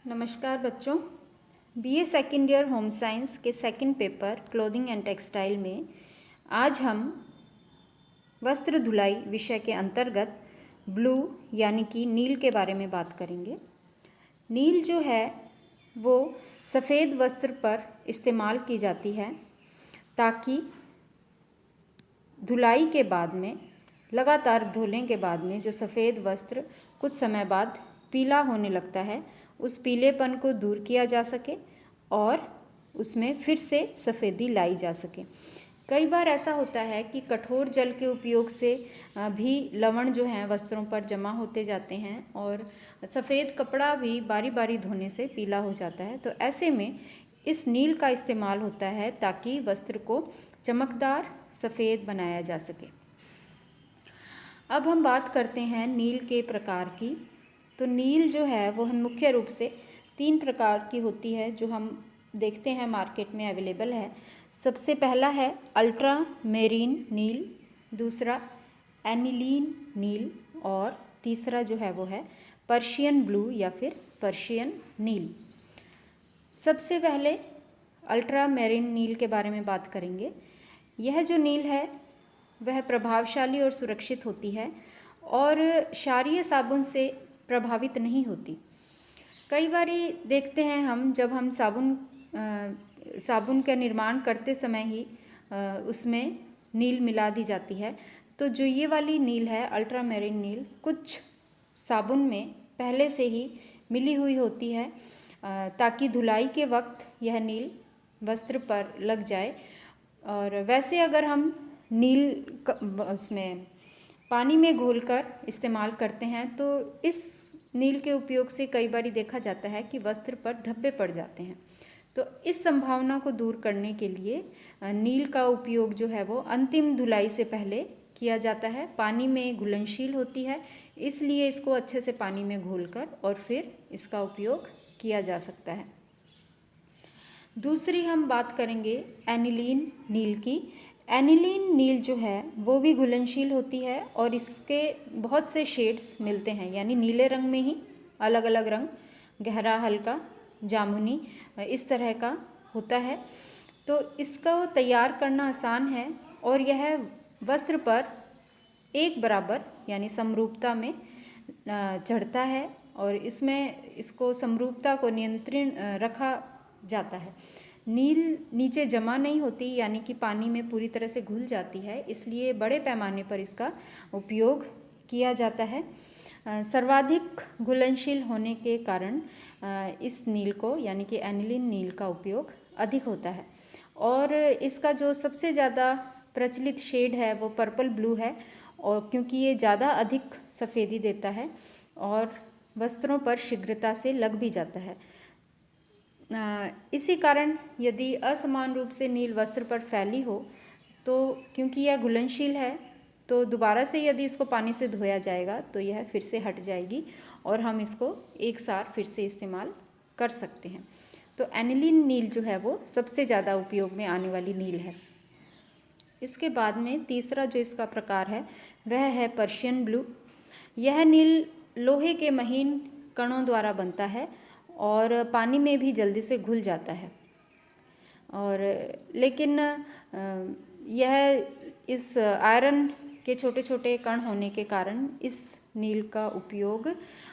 नमस्कार बच्चों। BA second year home science के second paper clothing and textile में आज हम वस्त्र धुलाई विषय के अंतर्गत ब्लू यानी कि नील के बारे में बात करेंगे। नील जो है वो सफ़ेद वस्त्र पर इस्तेमाल की जाती है ताकि धुलाई के बाद में लगातार धोने के बाद में जो सफ़ेद वस्त्र कुछ समय बाद पीला होने लगता है उस पीलेपन को दूर किया जा सके और उसमें फिर से सफ़ेदी लाई जा सके। कई बार ऐसा होता है कि कठोर जल के उपयोग से भी लवण जो हैं वस्त्रों पर जमा होते जाते हैं और सफ़ेद कपड़ा भी बारी बारी धोने से पीला हो जाता है। तो ऐसे में इस नील का इस्तेमाल होता है ताकि वस्त्र को चमकदार सफ़ेद बनाया जा सके। अब हम बात करते हैं नील के प्रकार की। तो नील जो है वो हम मुख्य रूप से 3 प्रकार की होती है जो हम देखते हैं मार्केट में अवेलेबल है। सबसे पहला है अल्ट्रा मेरीन नील, दूसरा एनिलीन नील और तीसरा जो है वो है पर्शियन ब्लू या फिर पर्शियन नील। सबसे पहले अल्ट्रा मेरीन नील के बारे में बात करेंगे। यह जो नील है वह प्रभावशाली और सुरक्षित होती है और क्षारीय साबुन से प्रभावित नहीं होती। कई बारी देखते हैं हम जब हम साबुन का निर्माण करते समय ही उसमें नील मिला दी जाती है। तो जो ये वाली नील है अल्ट्रा मेरीन नील कुछ साबुन में पहले से ही मिली हुई होती है ताकि धुलाई के वक्त यह नील वस्त्र पर लग जाए। और वैसे अगर हम नील उसमें पानी में घोलकर इस्तेमाल करते हैं तो इस नील के उपयोग से कई बार देखा जाता है कि वस्त्र पर धब्बे पड़ जाते हैं। तो इस संभावना को दूर करने के लिए नील का उपयोग जो है वो अंतिम धुलाई से पहले किया जाता है। पानी में घुलनशील होती है इसलिए इसको अच्छे से पानी में घोलकर और फिर इसका उपयोग किया जा सकता है। दूसरी हम बात करेंगे एनिलीन नील की। एनिलीन नील जो है वो भी घुलनशील होती है और इसके बहुत से शेड्स मिलते हैं, यानी नीले रंग में ही अलग अलग रंग, गहरा, हल्का, जामुनी, इस तरह का होता है। तो इसका तैयार करना आसान है और यह वस्त्र पर एक बराबर यानी समरूपता में चढ़ता है और इसमें इसको समरूपता को नियंत्रण रखा जाता है। नील नीचे जमा नहीं होती यानी कि पानी में पूरी तरह से घुल जाती है, इसलिए बड़े पैमाने पर इसका उपयोग किया जाता है। सर्वाधिक घुलनशील होने के कारण इस नील को यानी कि एनिलीन नील का उपयोग अधिक होता है और इसका जो सबसे ज़्यादा प्रचलित शेड है वो पर्पल ब्लू है और क्योंकि ये ज़्यादा अधिक सफ़ेदी देता है और वस्त्रों पर शीघ्रता से लग भी जाता है। इसी कारण यदि असमान रूप से नील वस्त्र पर फैली हो तो क्योंकि यह घुलनशील है तो दोबारा से यदि इसको पानी से धोया जाएगा तो यह फिर से हट जाएगी और हम इसको एक सार फिर से इस्तेमाल कर सकते हैं। तो एनिलीन नील जो है वो सबसे ज़्यादा उपयोग में आने वाली नील है। इसके बाद में तीसरा जो इसका प्रकार है वह है पर्शियन ब्लू। यह नील लोहे के महीन कणों द्वारा बनता है और पानी में भी जल्दी से घुल जाता है और लेकिन यह इस आयरन के छोटे छोटे कण होने के कारण इस नील का उपयोग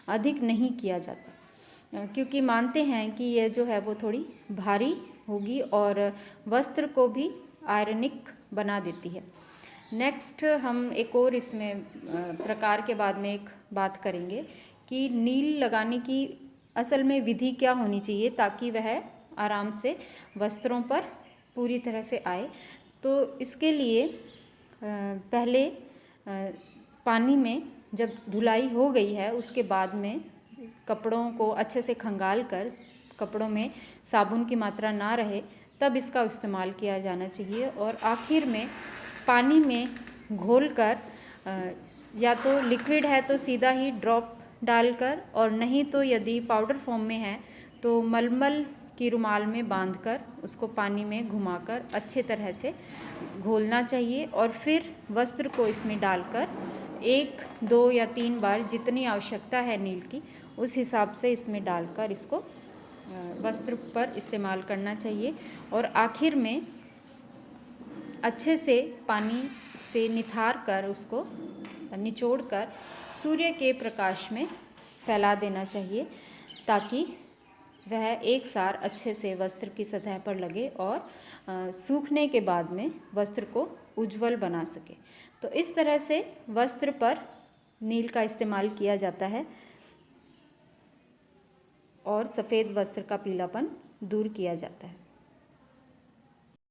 अधिक नहीं किया जाता क्योंकि मानते हैं कि यह जो है वो थोड़ी भारी होगी और वस्त्र को भी आयरनिक बना देती है। नेक्स्ट हम एक और इसमें प्रकार के बाद में एक बात करेंगे कि नील लगाने की असल में विधि क्या होनी चाहिए ताकि वह आराम से वस्त्रों पर पूरी तरह से आए। तो इसके लिए पहले पानी में जब धुलाई हो गई है उसके बाद में कपड़ों को अच्छे से खंगाल कर, कपड़ों में साबुन की मात्रा ना रहे तब इसका इस्तेमाल किया जाना चाहिए और आखिर में पानी में घोलकर या तो लिक्विड है तो सीधा ही ड्रॉप डालकर और नहीं तो यदि पाउडर फॉर्म में है तो मलमल की रुमाल में बांधकर उसको पानी में घुमाकर अच्छे तरह से घोलना चाहिए और फिर वस्त्र को इसमें डालकर 1, 2 या 3 बार जितनी आवश्यकता है नील की उस हिसाब से इसमें डालकर इसको वस्त्र पर इस्तेमाल करना चाहिए। और आखिर में अच्छे से पानी से निथार कर उसको निचोड़ कर सूर्य के प्रकाश में फैला देना चाहिए, ताकि वह एक सार अच्छे से वस्त्र की सतह पर लगे और सूखने के बाद में वस्त्र को उज्ज्वल बना सके। तो इस तरह से वस्त्र पर नील का इस्तेमाल किया जाता है और सफ़ेद वस्त्र का पीलापन दूर किया जाता है।